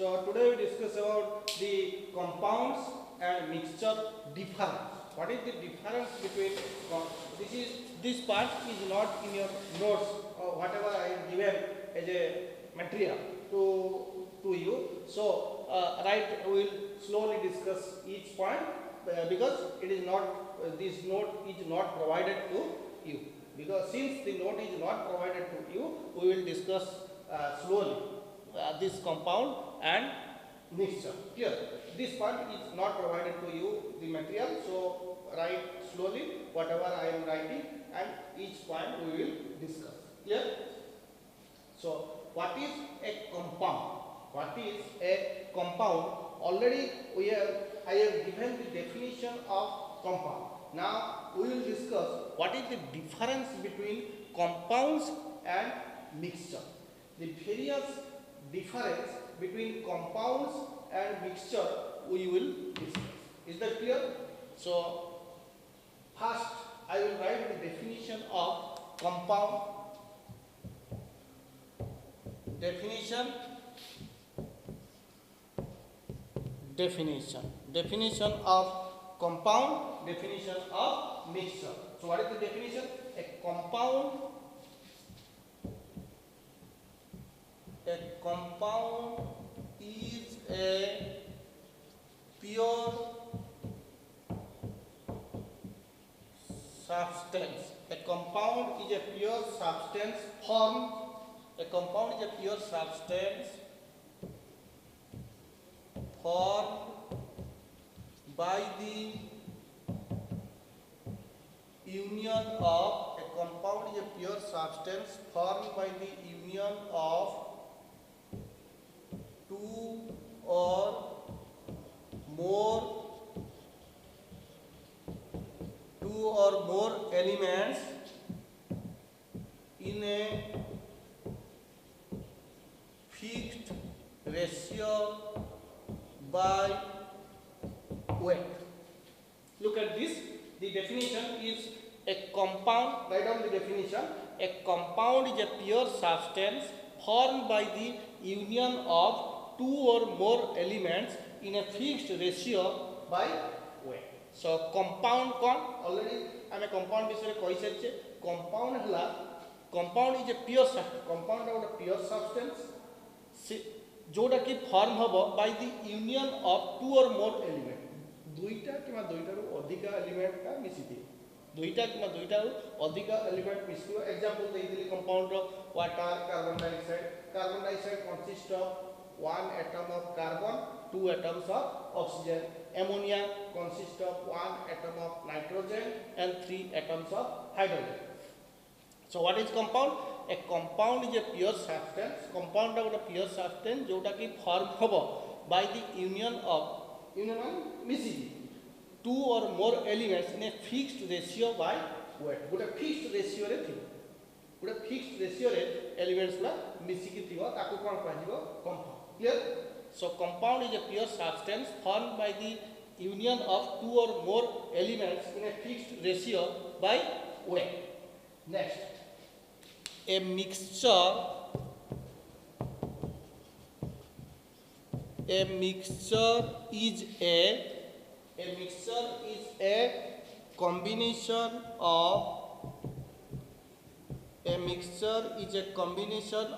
So today we discuss about the compounds and mixture difference. What is the difference between this part is not in your notes or whatever I have given as a material to you. So right, we will slowly discuss each point because it is not this note is not provided to you, because since the note is not provided to you, we will discuss slowly this compound and mixture. Here, this part is not provided to you the material, so write slowly whatever I am writing, and each point we will discuss. Clear? So, what is a compound? What is a compound? Already I have given the definition of compound. Now we will discuss what is the difference between compounds and mixture. The various difference between compounds and mixture we will discuss. Is that clear? So first I will write the definition of compound. Definition of compound, definition of mixture. So what is the definition? A compound is a pure substance. A compound is a pure substance formed. A compound is a pure substance formed by the union of two or more elements in a fixed ratio by weight. Look at this. The definition is a compound. Write down the definition. A compound is a pure substance formed by the union of two or more elements in a fixed ratio by weight. So compound con already I am a compound विषय कही सारी. Compound is a pure substance. Compound is a pure substance जोटा कि form हम by the union of two और more element. दुईटा कि दुईटारू अधिक एलिमेंट का मिसिथि. दुईटा कि दुईटारू अधिक एलिमेंट मिसिथि. एग्जांपल देइदिली कंपाउंड रो water carbon dioxide consist of one atom of carbon, two atoms of oxygen. Ammonia consists of one atom of nitrogen and three atoms of hydrogen. So what is compound? A compound is a pure substance. Compound is a pure substance जोटा कि form होबो by the union two or more elements in a fixed ratio by weight. गोटे fixed ratio रे थी. गोटे fixed ratio रे elements ला मिसिकी थिबो ताको कोन कहजिबो compound. Clear? So compound is a pure substance formed by the union of two or more elements in a fixed ratio by weight. Next, a mixture is a combination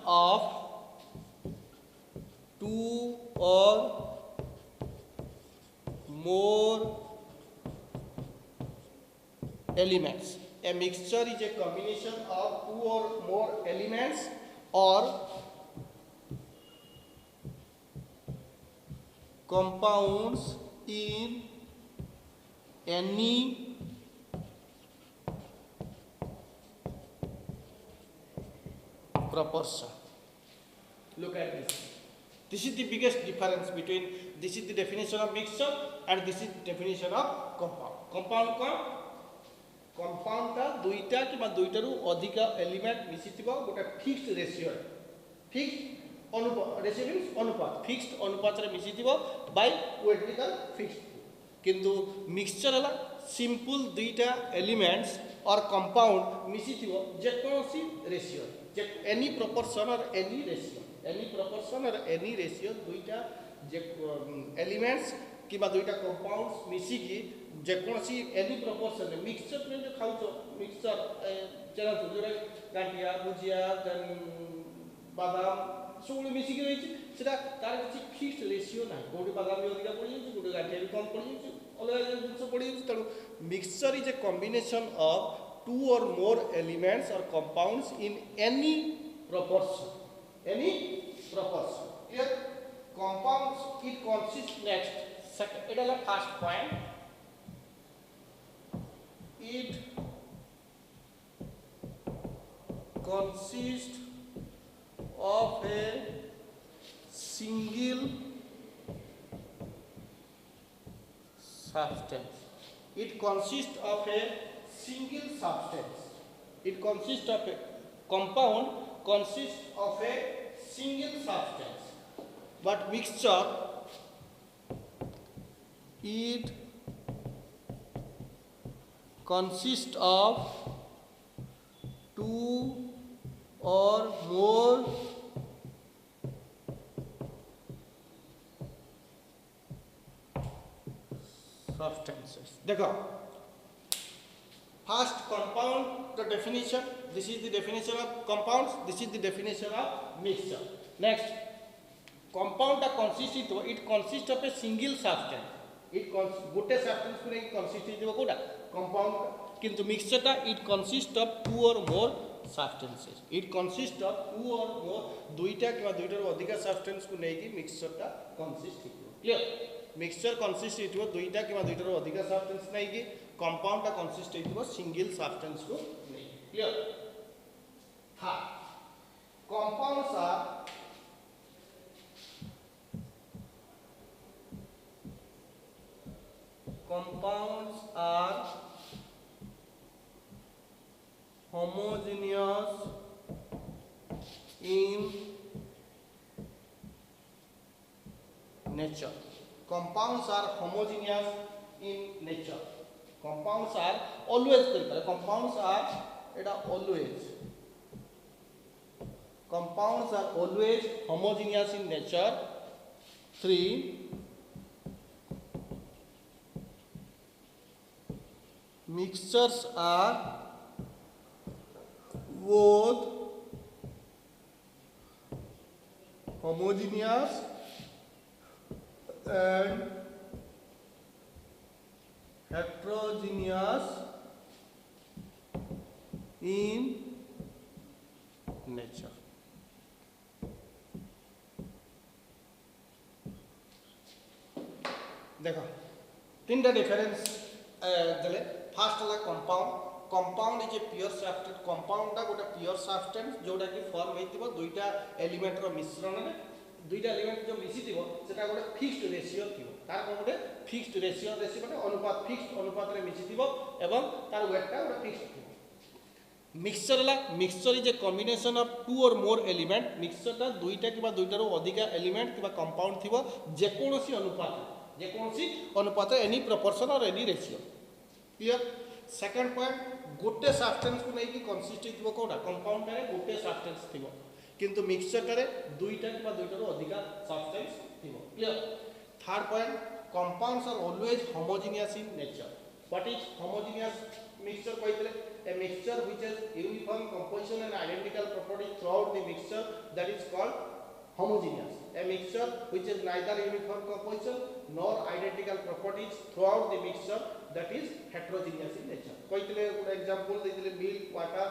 of two or more elements. A mixture is a combination of two or more elements or compounds in any proportion. Look at this. This is the biggest difference between this is the definition of mixture and this is the definition of compound. Compound का दुईटा कि दुईटारू अधिक element मिसिथिबो गोटे fixed ratio. Fixed ratio means अनुपात. Fixed अनुपात रे मिसिथिबो by weight with fixed. किंतु मिक्सचर हला सिंपल दुईटा एलिमेंट्स और कंपाउंड मिसिथिबो जे कोनोसी रेशियो, जे एनी प्रोपोर्शन और any ratio. any proportion or any ratio दुईटा जे एलिमेंट्स किबा दुईटा कंपाउंड्स मिसी की जेकोसी एनी प्रोपोर्शन मिक्सचर में जो खाउ मिक्सचर चला जोरा गांठिया भुजिया बादाम सब मिसी की रही सेटा तार किसी फिक्स्ड रेशियो ना कोडी बादाम भी अधिका पड़ी जाय कोडी गांठिया भी कम पड़ी जाय अलग अलग जिंस पड़ी जाय तणु mixture is a combination of two or more elements or compounds in any proportion. Clear? Compounds it consists next. Second, it is the first point. It consists of a single substance. It consists of a single substance. It consists of a compound consists of a single substance. But mixture it consists of two or more substances. देखो first compound the definition, this is the definition of compounds, this is the definition of mixture. Next, compound consists it consists of a single substance. It gote substance को नहीं consist है Kota compound किंतु mixture का it consists of two or more substances. It consists of two or more दुईटा किंवा दुईटा रो अधिका substance को नहीं कि mixture का consist है. Clear? Mixture consist है दुईटा किंवा दुईटा रो अधिका substance नहीं कि compound का consist है single substance को नहीं. Clear? हाँ. Compounds are homogeneous in nature. Compounds are homogeneous in nature. Compounds are always compounds are always. Compounds are always homogeneous in nature. 3. Mixtures are both homogeneous and heterogeneous in nature. देखो तीन difference देले fast वाला compound is a pure substance compound टा गोटे pure substance जोटा कि form हेतिबो दुईटा element रो मिश्रण रे दुईटा एलिमेंट जो मिसी थिबो सेटा गोटे फिक्स्ड रेशियो थिबो तार गोटे फिक्स्ड रेशियो माने अनुपात फिक्स्ड अनुपात रे मिसी थिबो एवं तार वेट टा गोटे फिक्स्ड थिबो मिक्सचर ला mixture is a combination of two और मोर एलिमेंट मिक्सचर टा दुईटा किबा दुईटा रो अधिका एलिमेंट किबा कंपाउंड थिबो जे कोनोसी अनुपात एनी प्रोपोर्शन और any ratio. Clear? Second point गोटे सब्सटेंस को नहीं कि कंसिस्ट हितबो कोडा कंपाउंड रे गोटे सब्सटेंस थिबो किंतु मिक्सचर रे दुईटा किबा दुईटा रो अधिका सब्सटेंस थिबो. Clear? Third point compounds are always homogeneous in nature. What is homogeneous mixture कहतले a mixture which has uniform composition and identical properties throughout the mixture that is called homogeneous. A mixture which has neither uniform composition nor identical properties throughout the mixture that is heterogeneous in nature. कहतले एक example देतले milk water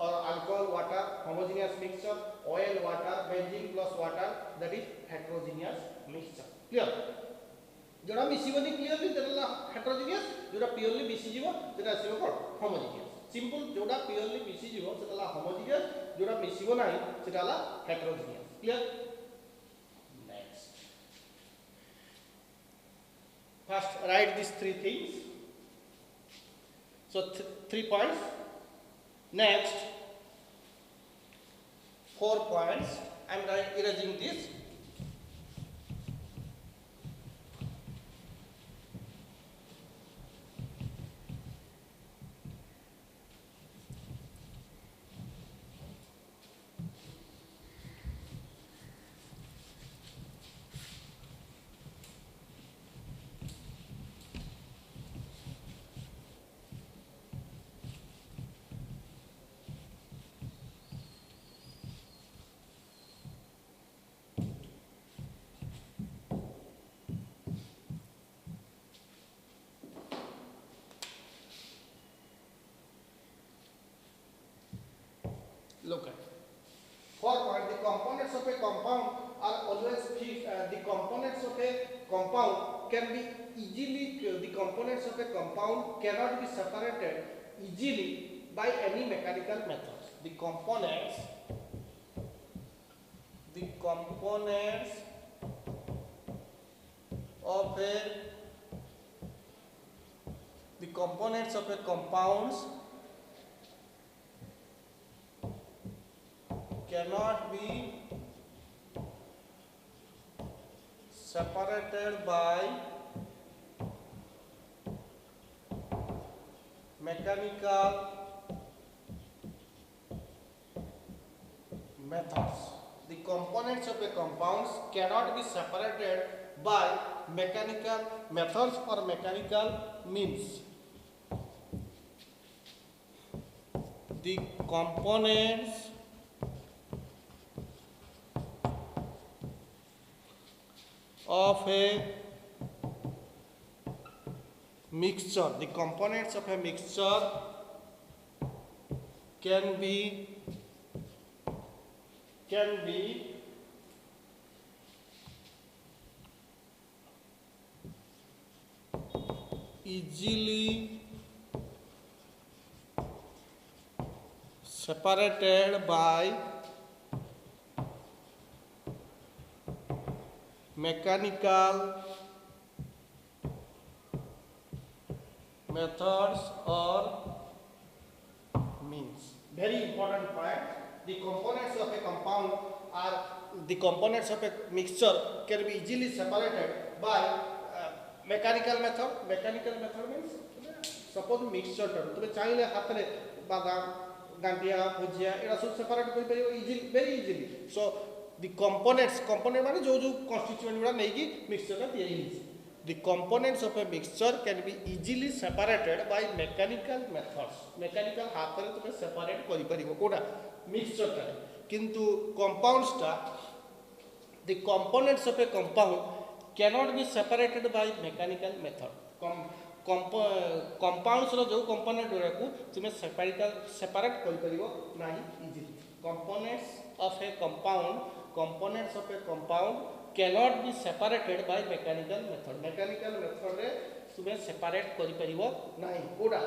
or alcohol water homogeneous mixture, oil water benzene plus water that is heterogeneous mixture. Clear? जोड़ा मिसिबनी clearly देला heterogeneous जोड़ा purely मिसी जीवो सेटा आसीबो कोन होमोजेनियस. सिंपल जोड़ा प्योरली मिसी जीवो सेटा होमोजेनियस जोड़ा मिसिबो नाही सेटा ला heterogeneous. Clear? Next first write this three things. So 3 points. Next 4 points. I am erasing this. Look at. For point, the components of a compound are always fixed. The components of a compound can be easily, the components of a compound cannot be separated easily by any mechanical methods. The components of a compounds cannot be separated by mechanical methods. The components of a compounds cannot be separated by mechanical methods or mechanical means. The components of a mixture, the components of a mixture can be easily separated by mechanical methods or means. Very important point. The components of a compound are the components of a mixture can be easily separated by mechanical method. Mechanical method means suppose mixture तुम चाहिए हाथ में बादाम गांठिया भुजिया era सब separate कर परियो easily very easily. So the component माने जो constituent गुड़ा नहीं कि mixture का तैयारी है. The components of a mixture can be easily separated by mechanical methods. Mechanical हाथ में तुम्हें separate करी परियो कोड़ा mixture का. किंतु compounds टा the components of a compound cannot be separated by mechanical method. Compounds रो जो component गुड़ा को तुम्हें separate करी परियो नहीं easily. Components of a compound cannot be separated by mechanical method. Mechanical method रे तुम्हें separate करी परियो नहीं कोड़ा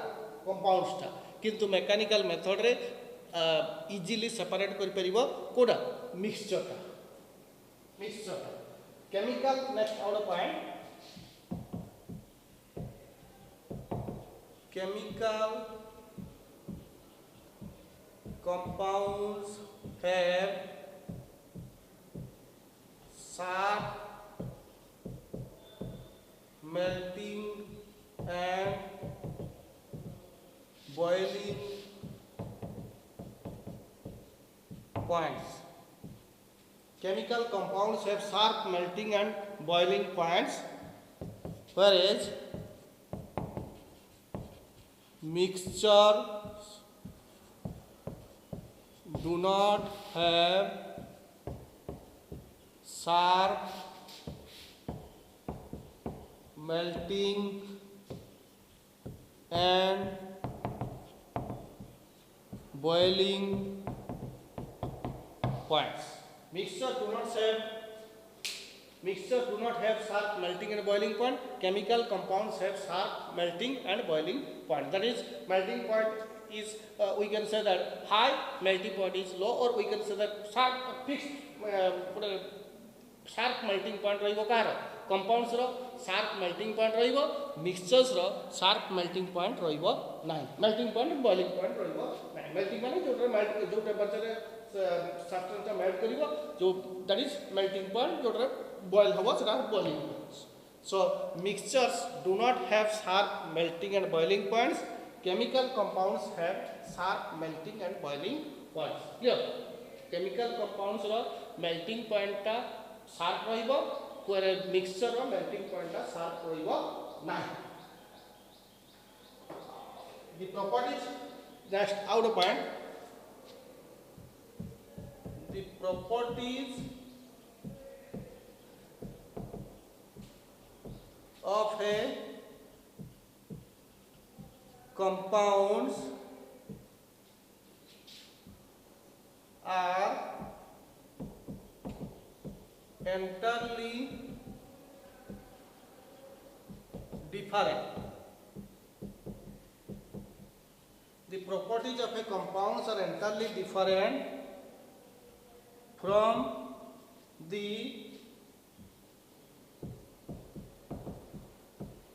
compounds टा. किंतु mechanical method रे easily separate करी परियो कोड़ा mixture टा. Mixture टा. Chemical next out point. Chemical compounds have sharp melting and boiling points. Chemical compounds have sharp melting and boiling points, whereas mixtures do not have sharp melting and boiling points. Mixture do not have sharp melting and boiling point. Chemical compounds have sharp melting and boiling point. That is, melting point is we can say that high, melting point is low, or we can say that sharp fixed sharp melting point रहिबो car compounds रो sharp melting point रहिबो, mixtures रो sharp melting point रहिबो नाही. melting point boiling point रहिबो नाही. melting माने जो temperature substance टा melt करिवो जो that is melting point जो boil हबो सेटा boiling point. So mixtures do not have sharp melting and boiling points. Chemical compounds have sharp melting and boiling points. Clear? Chemical compounds row melting point टा sharp रहिबो, whereas mixture रो melting point टा sharp रहिबो नाही. The properties just out of point. The properties of a compounds entirely different. The properties of a compounds are entirely different from the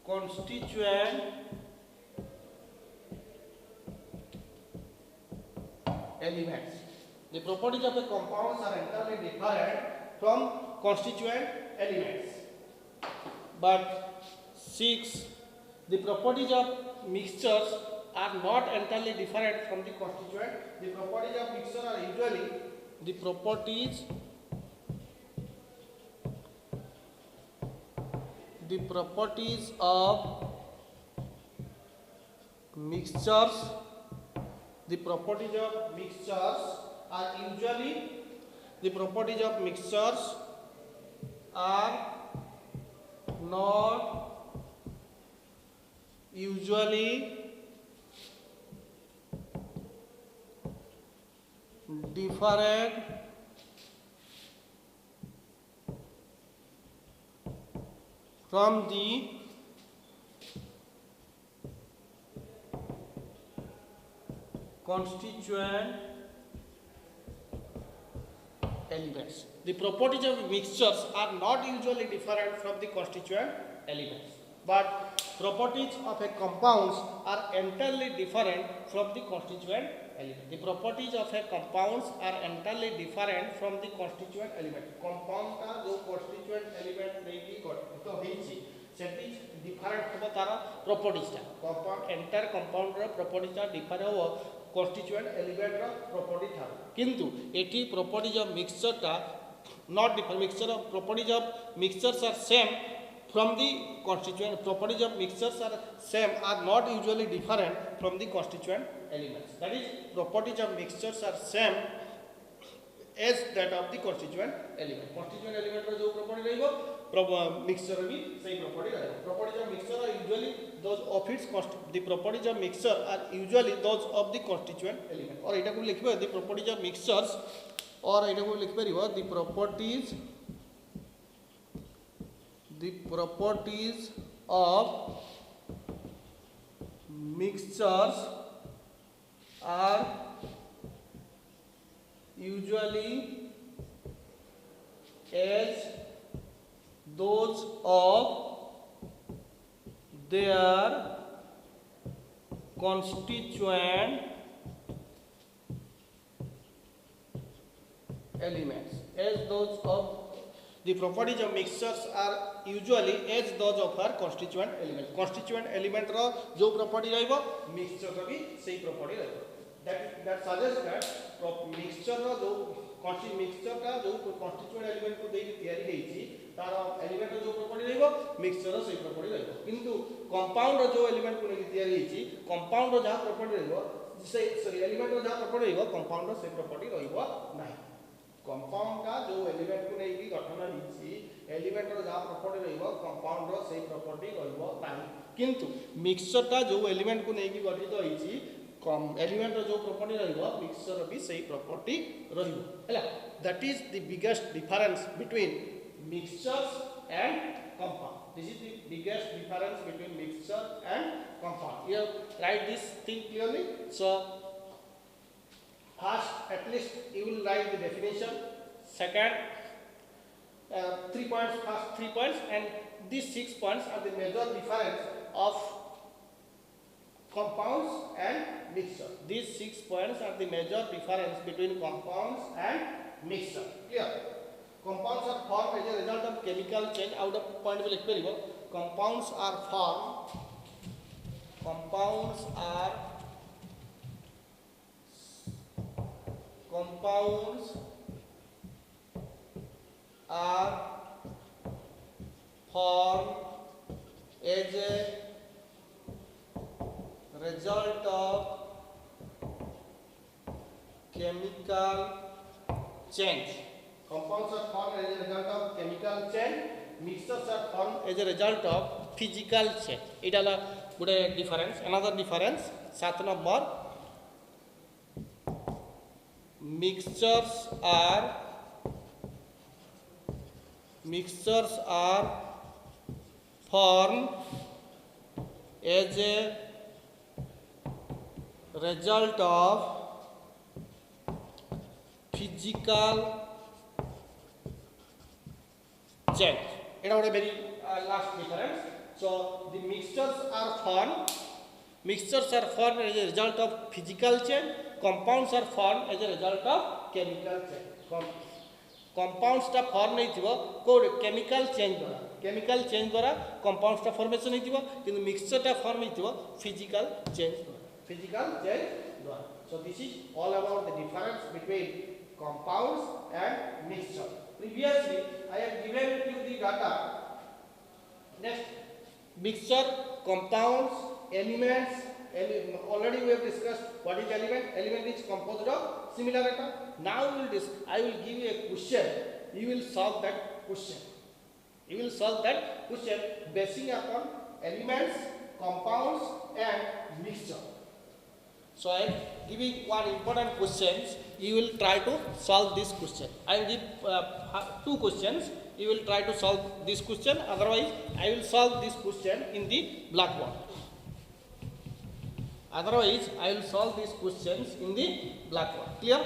constituent elements. The properties of a compounds are entirely different from constituent elements. But 6. The properties of mixtures are not entirely different from the constituent. The properties of mixture are usually the properties of mixtures. The properties of mixtures are usually the properties of mixtures are not usually different from the constituent elements. The properties of mixtures are not usually different from the constituent elements, but properties of a compounds are entirely different from the constituent element. The properties of a compounds are entirely different from the constituent element. Compound का जो constituent element नहीं तो हिंसी सेटी different होगा तारा properties टा. Compound entire compound रा properties टा different हो constituent element रा property था. किंतु एटी properties of mixture टा not different. Mixture of properties of mixtures are same from the constituent. Properties of mixtures are same are not usually different from the constituent elements. That is, properties of mixtures are same as that of the constituent element. Constituent element रो जो property रहेगा, mixture भी सही property रहेगा. Properties of mixture are usually those of its the properties of mixture are usually those of the constituent element. और इटा को लिखिबे the properties of mixtures और इटा को लिखिबे ribo the properties of mixtures are usually as those of their constituent elements. As those of the properties of mixtures are usually as those of her constituent element. Constituent element रो जो property रहेगा mixture रो भी सही property रहेगा. That suggests that mixture रो जो mixture का जो constituent element को देके तैयारी ହେଇची तार element रो जो property रहेगा mixture रो सही property रहेगा. किंतु compound रो जो element को लेके तैयारी ହେଇची compound रो जहाँ property रहेगा से element रो जहाँ property रहेगा compound रो सही property रहेगा नहीं. कंपाउंड का जो एलिमेंट को नहीं गठन होइछि एलिमेंट रो जा प्रॉपर्टी रहइबो कंपाउंड रो सही प्रॉपर्टी रहइबो नाही. किंतु मिक्सचर ता जो एलिमेंट को नहीं गठित होइछि एलिमेंट रो जो प्रॉपर्टी रहइबो मिक्सचर रो भी सही प्रॉपर्टी रहइबो. हैला that is the biggest difference between mixtures and compound. This is the biggest difference between mixture and compound. You right this thing clearly. So first, at least you will write the definition. Second, 3 points. First 3 points, and these 6 points are the major difference of compounds and mixture. These 6 points are the major difference between compounds and mixture. Clear? Compounds are formed as a result of chemical change. Out of point will explain. Compounds are formed. Compounds are formed as a result of chemical change. Compounds are formed as a result of chemical change. Mixtures are formed as a result of physical change. It is a good difference. Another difference, 7 number. Mixtures are mixtures are formed as a result of physical change. It is a very last difference. So the mixtures are formed. Mixtures are formed as a result of physical change. Compounds are formed as a result of chemical change. Compounds टा form नहीं थिबो code chemical change द्वारा compounds टा formation नहीं थिबो किंतु mixture टा form नहीं थिबो physical change द्वारा. So this is all about the difference between compounds and mixture. Previously I have given you the data. Next, mixture, compounds, elements. Already we have discussed what is element. Element is composed of similar atom. Now I will give you a question. You will solve that question. Basing upon elements, compounds and mixture. So I am giving one important question. You will try to solve this question. I will give two questions. You will try to solve this question. Otherwise, I will solve this question in the blackboard. Clear?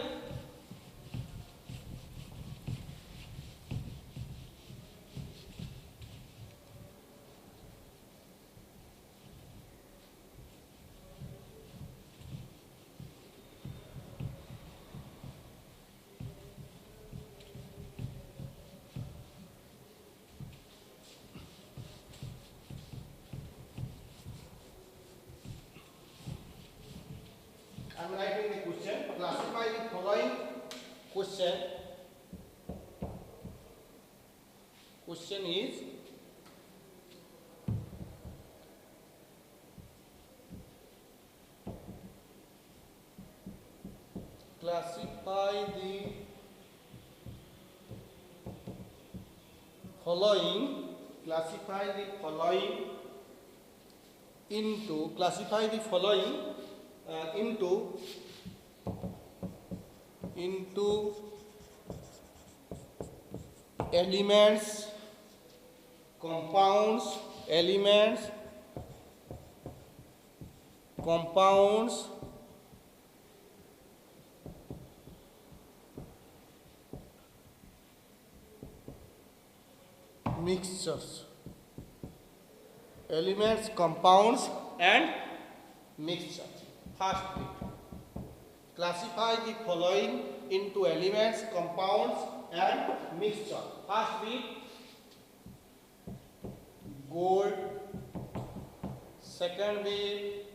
I am writing the question. Classify the following question. Question is classify the following into elements, compounds, mixtures. Elements, compounds and mixture. First bit. Classify the following into elements, compounds and mixture. First bit, gold. Second bit,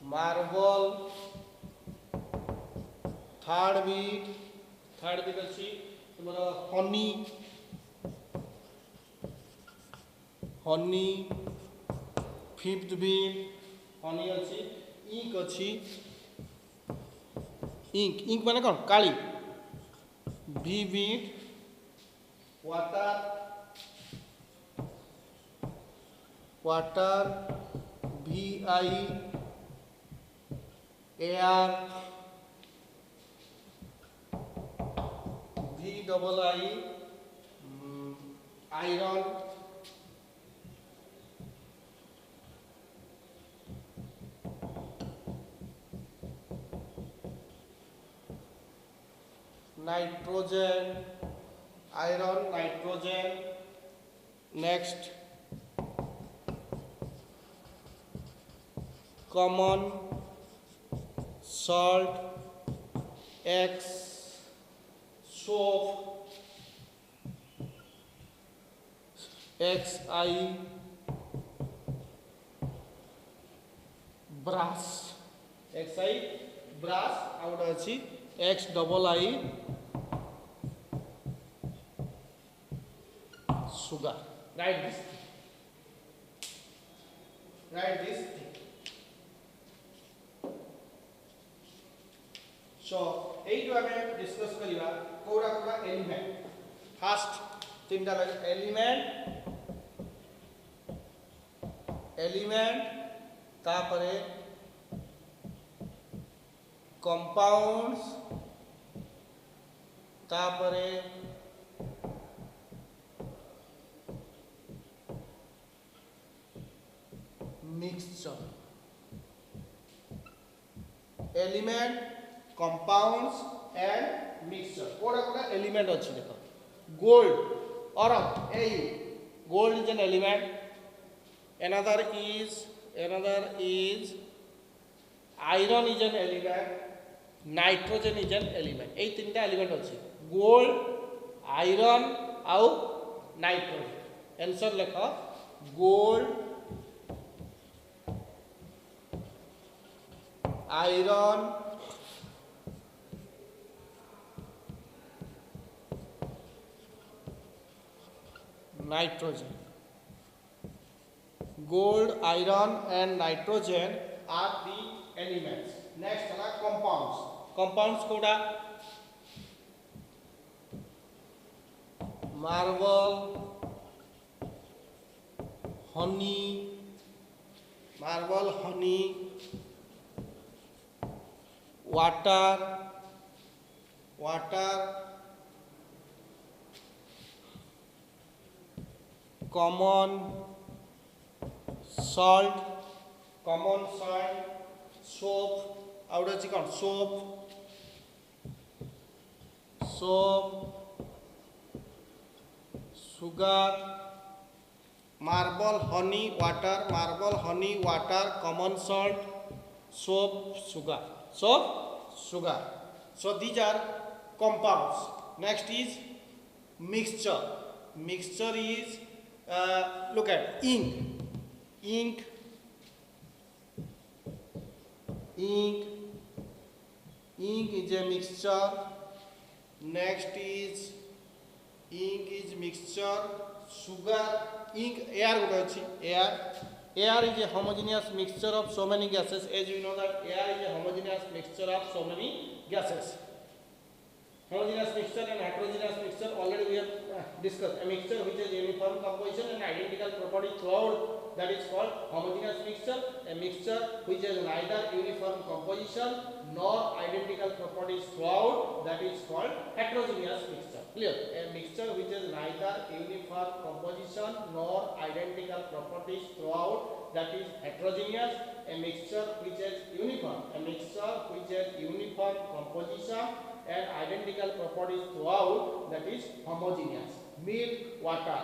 marble. Third bit अछि honey. Fifth bit honey अछि. Ink अछि. Ink माने कौन काली. V bit water. VI air. VII iron. Nitrogen, iron, nitrogen. Next, common, salt, X, soap, XI, brass, out अछि XII, sugar. Write this thing. So एइटु आमे discuss करिवा कोडा element. First तीनटा element तापरे compounds तापरे mixture. Element, compounds and mixture. Koda Koda element अच्छी देखो. Gold or AU. Gold is an element. Another is iron is an element. Nitrogen is an element. এই তিনটা element আছে. Gold, iron ଆଉ nitrogen. Answer লেখো. Gold, iron, nitrogen. Gold, iron and nitrogen are the elements. Next है compounds. Compounds Koda marble, honey, water, common salt, soap, out of chicken, soap, sugar, marble, honey, water, common salt, soap, sugar. So these are compounds. Next is mixture. Mixture is look at ink is a mixture. Next is ink is mixture. Sugar, ink, air is a homogeneous mixture of so many gases. As you know that air is a homogeneous mixture of so many gases. Homogeneous mixture and heterogeneous mixture already we have discussed. A mixture which has uniform composition and identical properties throughout, that is called homogeneous mixture. A mixture which has neither uniform composition nor identical properties throughout, that is called heterogeneous mixture. Clear? A mixture which has neither uniform composition nor identical properties throughout, that is heterogeneous. A mixture which has uniform composition and identical properties throughout, that is homogeneous. Milk, water,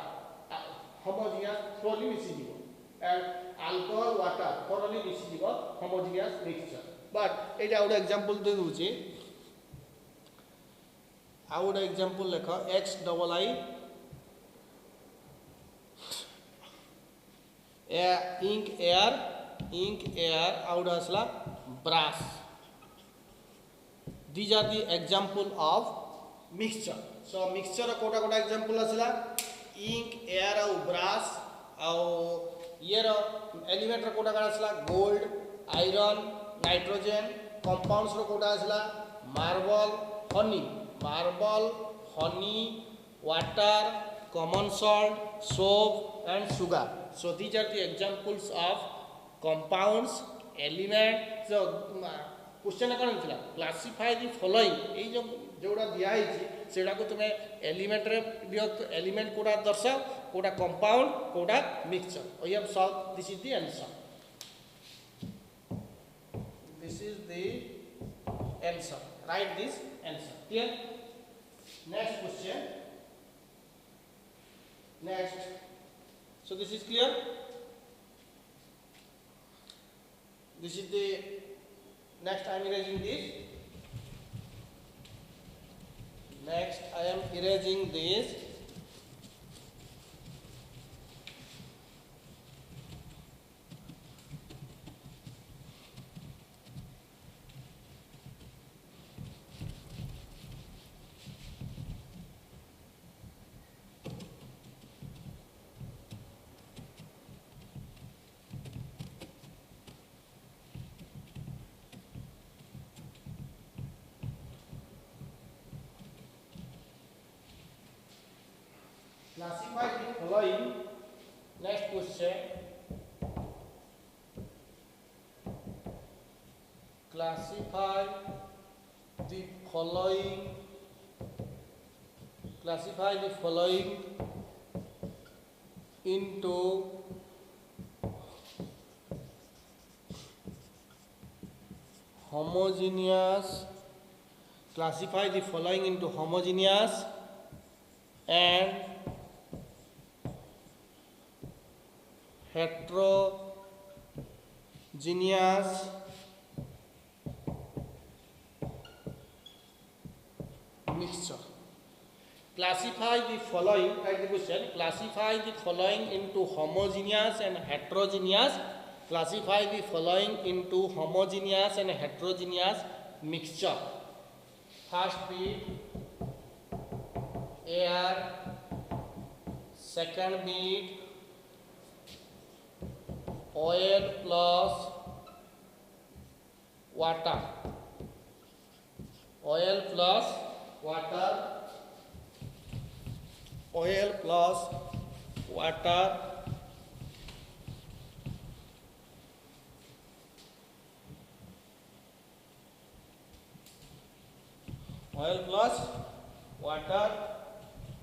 homogeneous, thoroughly miscible, and alcohol, water, thoroughly miscible, homogeneous mixture. But it out example they दूँचे. out example लेखा XII ink air out असला brass. These are the example of mixture. So mixture Kota Kota example असला ink air और brass और ये रो element रो कोटा कोटा असला gold, iron, nitrogen. Compounds रो कोटा असला marble, honey, water, common salt, soap and sugar. So these are the examples of compounds, elements. So question कौन होता classify the following ये जोड़ा दिया है सेटा को तुम्हें एलिमेंट रे दियो तो एलिमेंट कोड़ा दर्शाओ कोड़ा कंपाउंड कोड़ा मिक्सचर और ये solve this is the answer right this answer clear next question next so this is clear this is the Next I am erasing this. Next I am erasing this. Classify the following. Next question. Classify the following. Classify the following into homogeneous, classify the following into homogeneous and heterogeneous mixture. Classify the following, write the question, classify the following into homogeneous and heterogeneous, classify the following into homogeneous and heterogeneous mixture. First bit air, second bit oil plus water, oil plus water, oil plus water, oil plus water.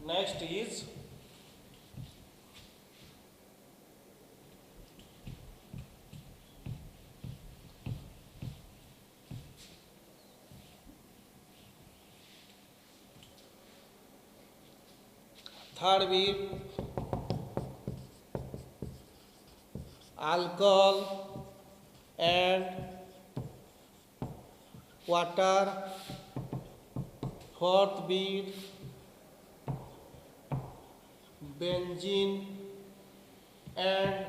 Next is third bit alcohol and water. Fourth bit benzene and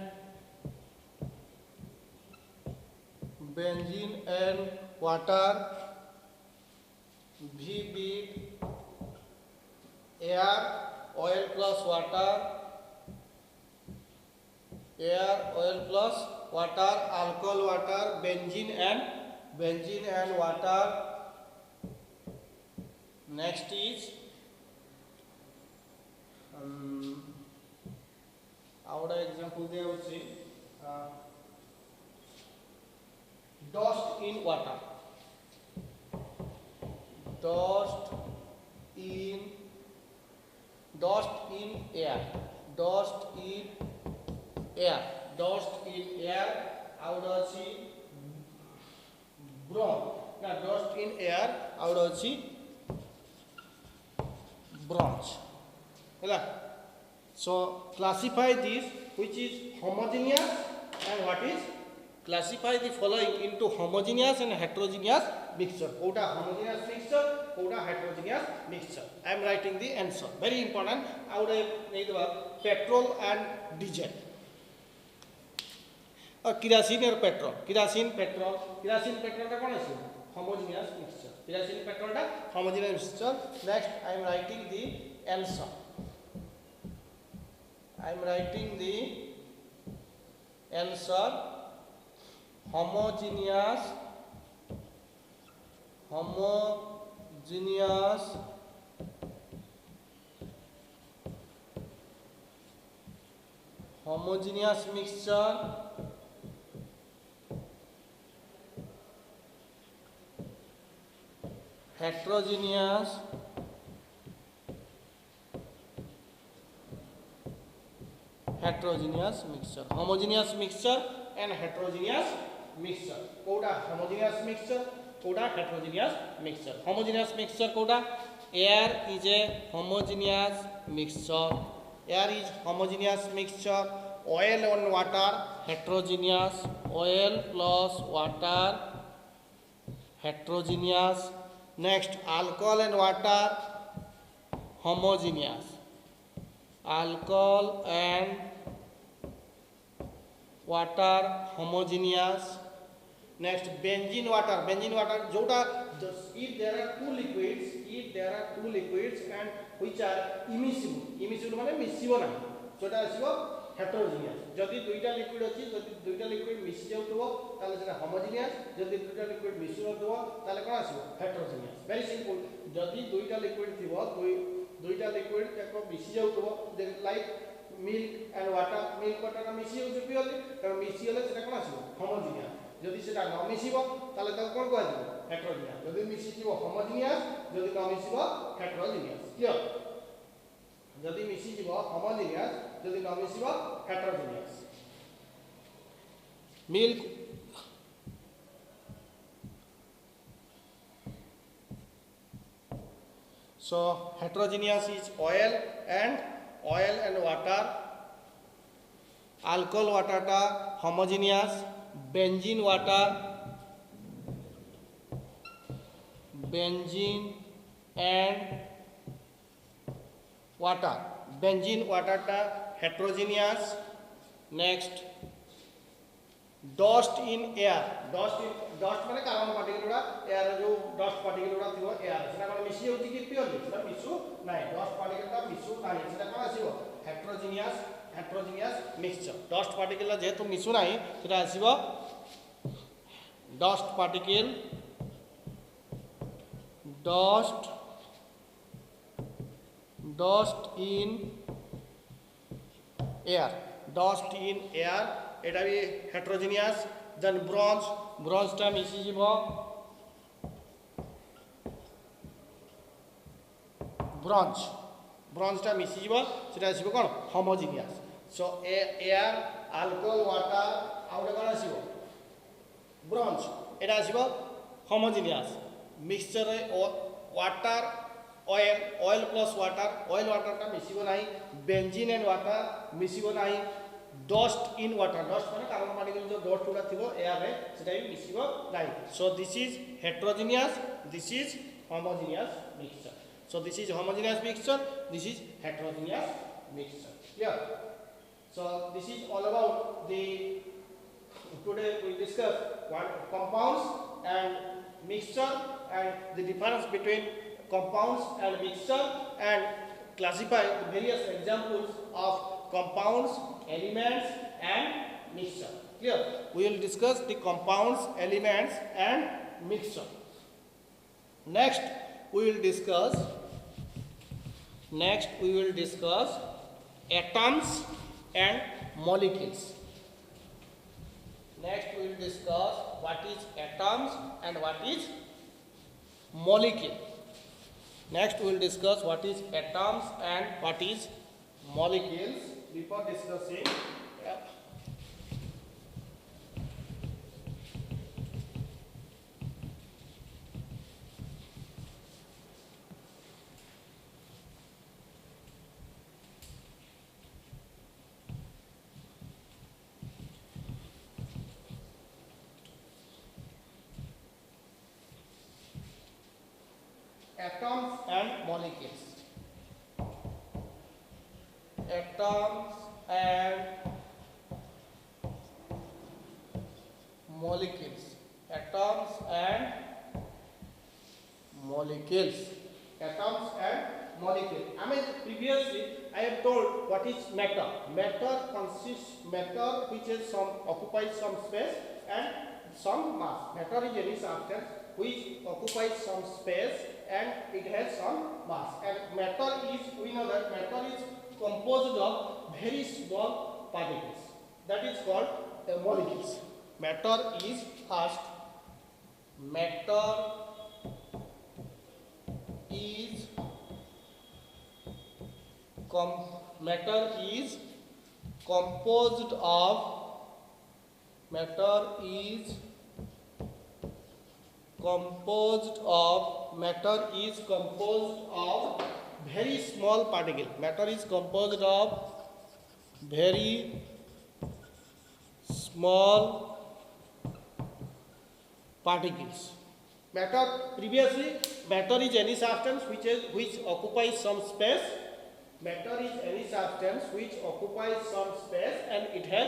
water. V bit air, oil plus water, air, oil plus water, alcohol, water, benzene and water. Next is our example there would say dust in water, dust in air, dust in air, dust in air. Out of bronze. Now dust in air out of bronze. So classify this which is homogeneous and what is, classify the following into homogeneous and heterogeneous mixture. Kota homogeneous mixture, kota heterogeneous mixture. I am writing the answer. Very important. Out of petrol and diesel. Or kerosene or petrol. Kerosene petrol ta kon ase homogeneous mixture. Kerosene petrol ta homogeneous mixture. Next I am writing the answer. I am writing the answer. Homogeneous mixture, heterogeneous mixture. Homogeneous mixture and heterogeneous mixture. Kota homogeneous mixture, kota heterogeneous mixture. Homogeneous mixture kota, air is a homogeneous mixture, air is homogeneous mixture. Oil and water heterogeneous, oil plus water heterogeneous. Next alcohol and water homogeneous, alcohol and water homogeneous. Next benzene water jota, if there are two liquids and which are immiscible mane mishibo na jota asibo heterogeneous. Jodi duita liquid achi, jodi duita liquid misi jautbo tale seta homogeneous, jodi duita liquid misi jautbo tale kon asibo heterogeneous. Very simple. Jodi duita liquid thibo, duita liquid jako misi jautbo, like milk and water ta misi jauche purely, karon misi hole seta kon asibo homogeneous. যদি সেটা ন মিশিব তাহলে তাকে কোন করা যাবে হেটেরোজেনিয়াস। যদি মিশিব homogeneous, যদি ন মিশিব হেটেরোজেনিয়াস। ক্লিয়ার? যদি মিশিব হোমোজেনিয়াস, যদি ন মিশিব heterogeneous. Milk So heterogeneous is oil and water. Alcohol water ta homogeneous. Benzene water, benzene and water. Benzene water ta heterogeneous. Next, dust in air. Dust माने कार्बन पार्टिकल गुड़ा air जो dust particle गुड़ा थियो air सेटा कोन मिसी होती कि purely सेटा मिसु नाही डस्ट पार्टिकल ता मिसु नाही सेटा कोन आसीबो हेटेरोजेनियस मिक्सचर डस्ट पार्टिकल जेहेतु मिसु नाही सेटा आसीबो dust particle dust in air एटा भी हेटेरोजेनियस देन ब्रॉन्ज टा मिसी जीवो ब्रॉन्ज टा मिसी जीवो सेटा आसीबो कोन homogeneous so air alcohol water आउटे कोन आसीबो ब्रॉन्ज एटा आसीबो homogeneous mixture water oil plus water टा मिसिबो नाही बेंजीन एंड वाटर मिसिबो नाही डस्ट इन वाटर डस्ट माने कार्बन पार्टिकल जो डस्ट गुड़ा थिबो एयर रे सेटा भी मिसिबो नाही so this is heterogeneous this is homogeneous mixture so this is homogeneous mixture this is heterogeneous mixture clear so this is all about the today we discuss what compounds and mixture and the difference between compounds and mixture and classify the various examples of compounds, elements and mixture. Clear? We will discuss the compounds, elements and mixture. Next we will discuss atoms and molecules. Next we will discuss what is atoms and what is molecule. Next we will discuss what is atoms and what is molecules. Before discussing atoms and molecules. Atoms and molecules. Atoms and molecules. Atoms and molecules. I mean, previously I have told what is matter. Matter which is occupies some space and some mass. Matter is any substance which occupies some space and it has some mass. And matter is, we know that matter is composed of very small particles. That is called molecules. Matter is first. Matter is composed of very small particle. Matter is composed of very small particles. Matter previously matter is any substance which occupies some space. Matter is any substance which occupies some space and it has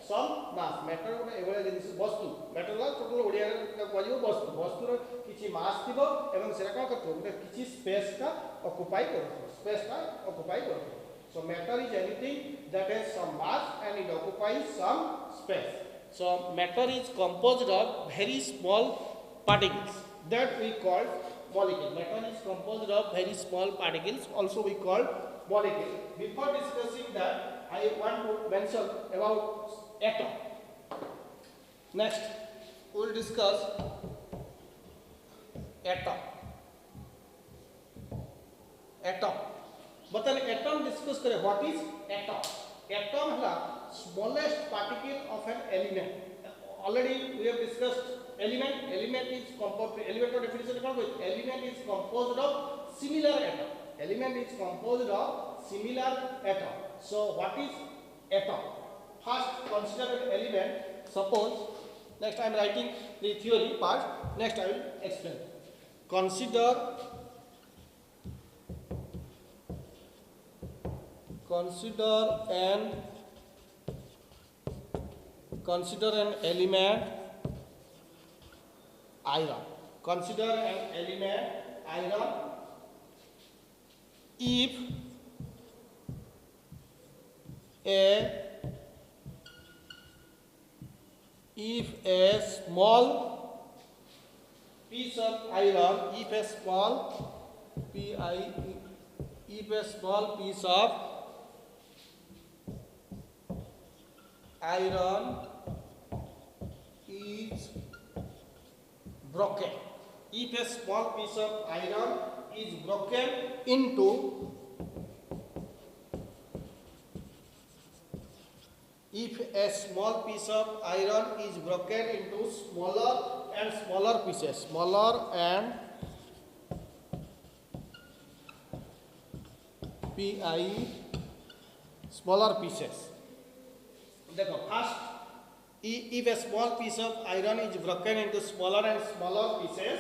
some mass. Matter गोटे एवला जिनिस वस्तु matter ला total Odia रे कहलियो वस्तु रो किछि मास थिबो एवं सेरा कोन करथो गोटे किछि स्पेस का ऑक्युपाई करथो so matter is anything that has some mass and it occupies some space. So matter is composed of very small particles that we call molecule. Matter is composed of very small particles also we call molecule. Before discussing that I want to mention about atom. Next we will discuss atom. But atom discuss करे what is atom. Atom है smallest particle of an element. Already we have discussed element is composed. Element definition कौन कोई? Element is composed of similar atom. Element is composed of similar atom. So what is atom? First consider an element. Suppose, next I am writing the theory part. Next I will explain. Consider an element iron. Consider an element iron if a small piece of iron, if a small piece of iron is broken. If a small piece of iron is broken into smaller and smaller pieces, smaller pieces. देखो first, if a small piece of iron is broken into smaller and smaller pieces,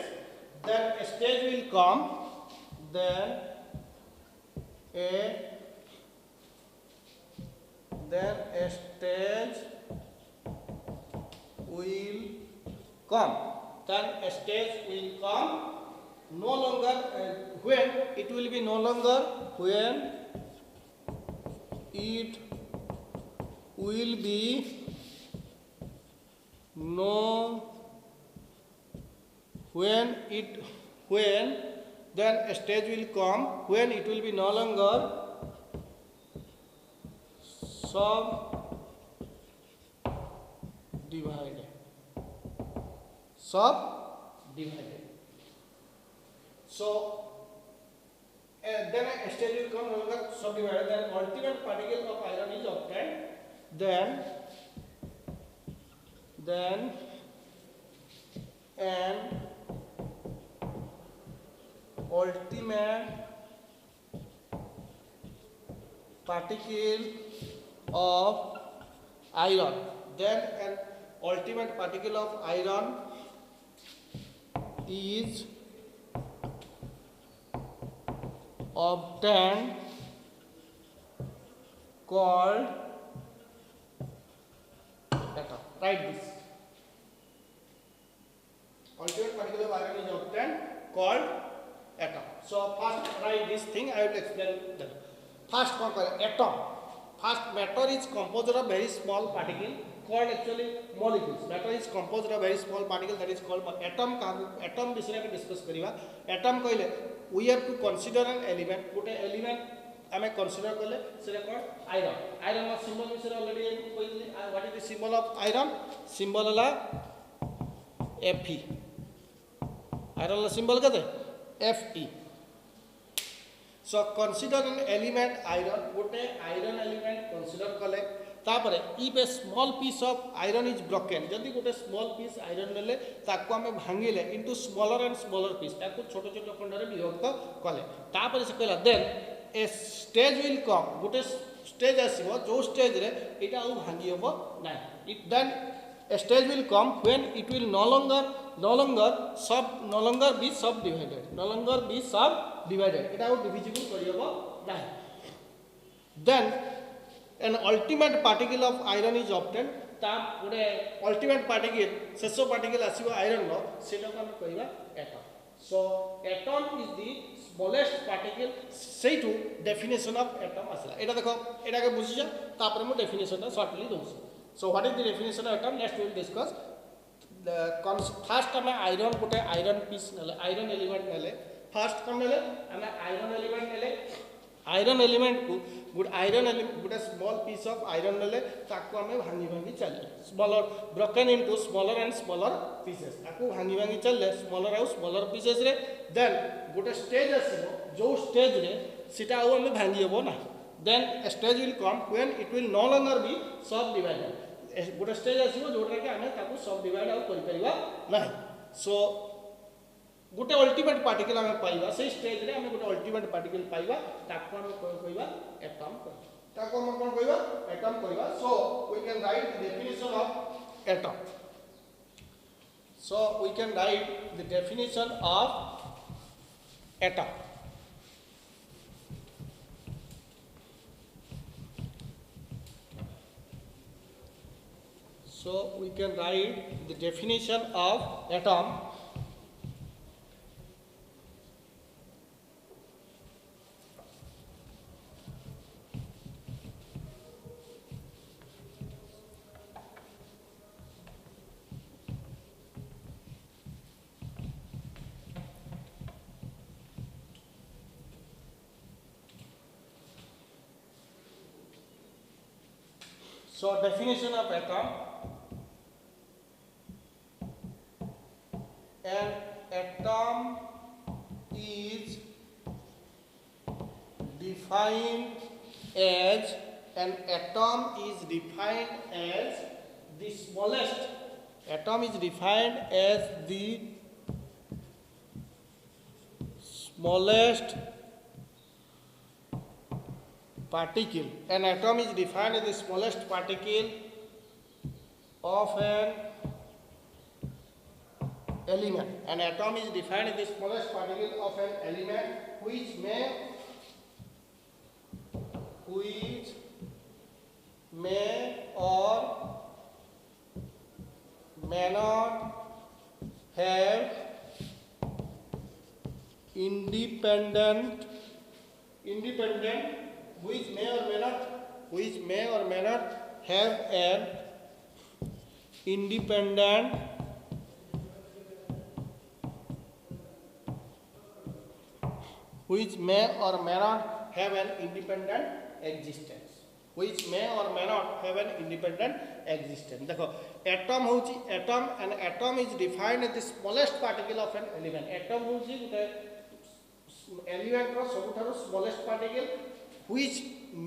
then a stage will come. Then a stage will come. No longer when it will be no longer when it will be no when then a stage will come when it will be no longer subdivided. So then a stage will come no longer subdivided. Then ultimate particle of iron is obtained. Then an ultimate particle of iron. Then an ultimate particle of iron is obtained, called atom. Write this. Ultimate particle of iron is obtained, called atom. So first write this thing. I will explain that. First atom. First, matter is composed of very small particle called actually molecules. Matter is composed of very small particle that is called atom. Atom विषय में discuss करिवा. Atom कहले we have to consider an element. गोटे element आमे consider करले सेटा कोन iron. Iron का symbol विषय already कहले. What is the symbol of iron? Symbol La Fe. Iron La symbol कते? Fe. So consider an element iron. गोटे iron element consider कले. तापरे if a small piece of iron is broken, जदि गोटे small piece iron नेले ताको आमे भांगिले into smaller and smaller piece, ताको छोटो छोटो खंडरे विभक्त कले. तापरे से कहला then a stage will come. गोटे stage आसीबो जो stage रे एटा आ भांगी होबो नै. Then a stage will come when it will no longer be subdivided. Etah uh divisible करि होबो नै. Then an ultimate particle of iron is obtained. ता गोटे ultimate particle शेष particle आसीबो iron रो सेटा को हम कहबा atom. So atom is the smallest particle. Say to definition of atom आसला. एटा देखो एटा के बुझिजा तापर मु definition ता shortly those. So what is the definition of atom? Next we will discuss. First हमें iron गोटे iron piece नेले iron element नेले. First कम नेले हमें iron element नेले. Iron element को good small piece of iron नेले ताको हमें भांगी चले. Smaller broken into smaller and smaller pieces. ताको भांगी चले smaller and smaller pieces रे. Then good stage आसीबो जो stage रे सिटा आ हमें भांगी होबो ना. Then a stage will come when it will no longer be subdivided. Good stage आसीबो जोटा के हमें ताको subdivide आ करि परिबा नाही. So गोटे अल्टीमेट पार्टिकल आम पाइबा से स्टेज रे आम गोटे अल्टीमेट पार्टिकल पाइबा ताको आम कोन कहबा एटम कहबा ताको हम कोन कहबा एटम कहबा so we can write the definition of atom so we can write the definition of atom so we can write the definition of atom so definition of atom an atom is defined as an atom is defined as the smallest atom is defined as the smallest particle. An atom is defined as the smallest particle of an element. An atom is defined as the smallest particle of an element which may or may not have independent which may or may not have an independent which may or may not have an independent existence which may or may not have an independent existence देखो atom होची atom and atom is defined as the smallest particle of an element atom होची गोटे element रो सबठारो smallest particle which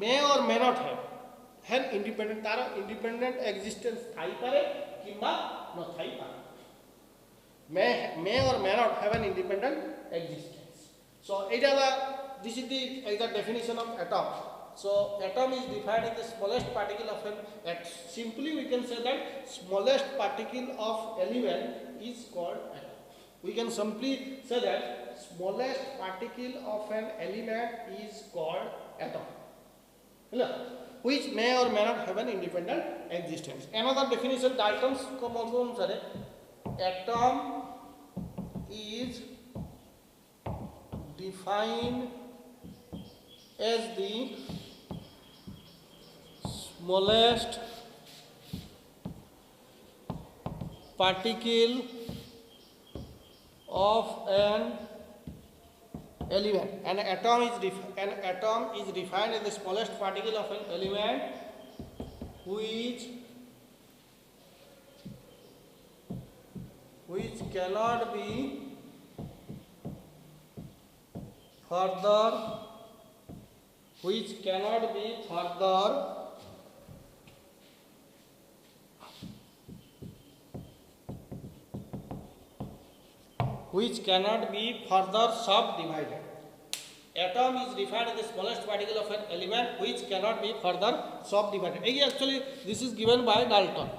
may or may not have an independent तार independent existence Thai पारे किंबा न थाई पारे may or may not have an independent existence so this is the definition of atom so atom is defined as the smallest particle of an simply we can say that smallest particle of element is called atom we can simply say that smallest particle of an element is called atom which may or may not have an independent existence. Another definition Dalton's अनुसार atom is defined as the smallest particle of an element. An atom is defined as the smallest particle of an element which cannot be further subdivided. Atom is defined as the smallest particle of an element which cannot be further subdivided. Actually, this is given by Dalton.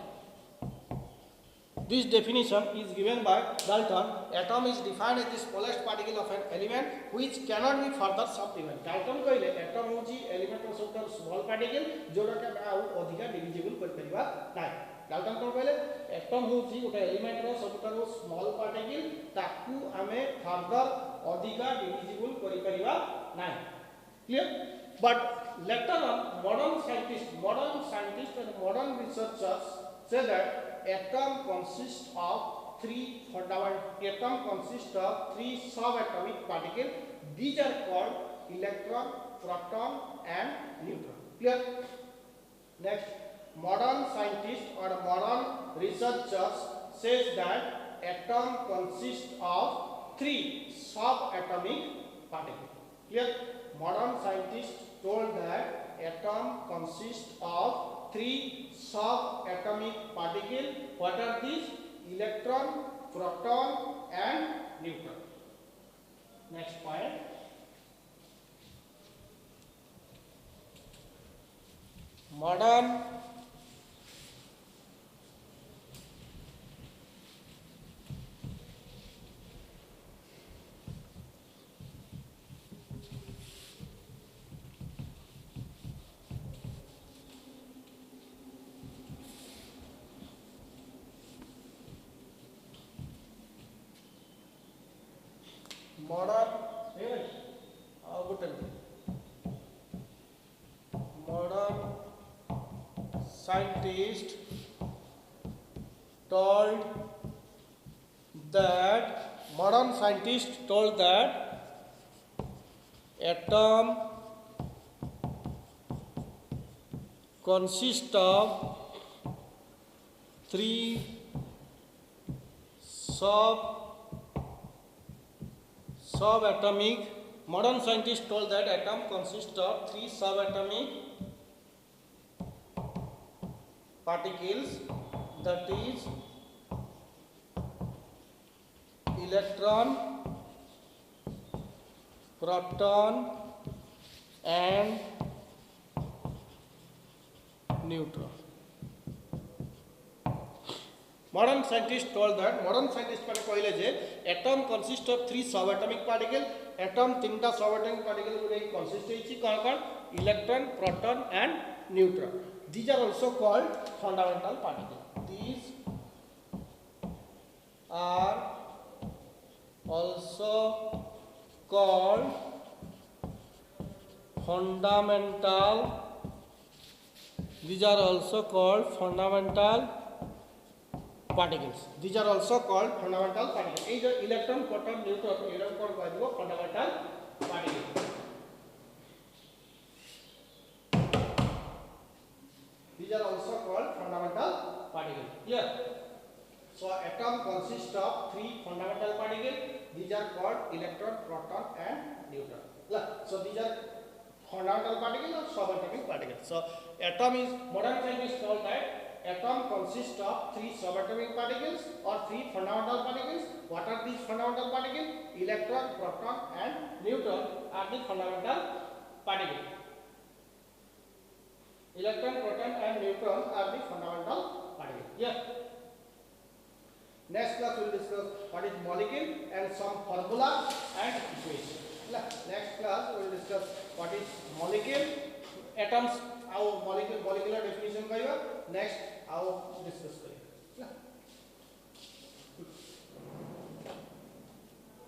This definition is given by Dalton. Atom is defined as the smallest particle of an element which cannot be further subdivided. Dalton कहले atom होची element of सबटा small particle जोड़ा के आउ अधिका divisible कर परिबा नाही. Dalton कोन कहले atom होची गोटे element रो सबटा small particle ताकू आमे further अधिका divisible कर परिबा नाही. Clear? But later on modern scientists and modern researchers say that atom consists of three subatomic particles. These are called electron, proton and neutron. Clear? Next, modern scientists or modern researchers says that atom consists of three subatomic particles. Clear? Modern scientists told that atom consists of three subatomic particles. What are these? Electron, proton and neutron. Next point. Modern modern modern scientist told that atom consists of three subatomic. Modern scientists told that atom consists of three subatomic particles, that is electron, proton and neutron. Modern scientists told that, modern scientists माने कहले जे atom consists of three subatomic particles. Atom तीनटा subatomic particles गुरे consist होइछि cone electron, proton and neutron. These are also called fundamental particles. These are also called fundamental. These are also called fundamental particles. These are also called fundamental particles. These are electron, proton, neutron. Electron called fundamental particles. These are also called fundamental particles. Here, so atom consists of three fundamental particles. These are called electron, proton, and neutron. So these are fundamental particles or subatomic particles. So atom is, modern scientists call that atom consists of three subatomic particles or three fundamental particles. What are these fundamental particles? Electron, proton and neutron are the fundamental particles. Electron, proton and neutron are the fundamental particles. Yeah. Next class we will discuss what is molecule and some formula and equation. Next class we will discuss what is molecule, atoms, our molecular definition करियो. Next our discuss करियो.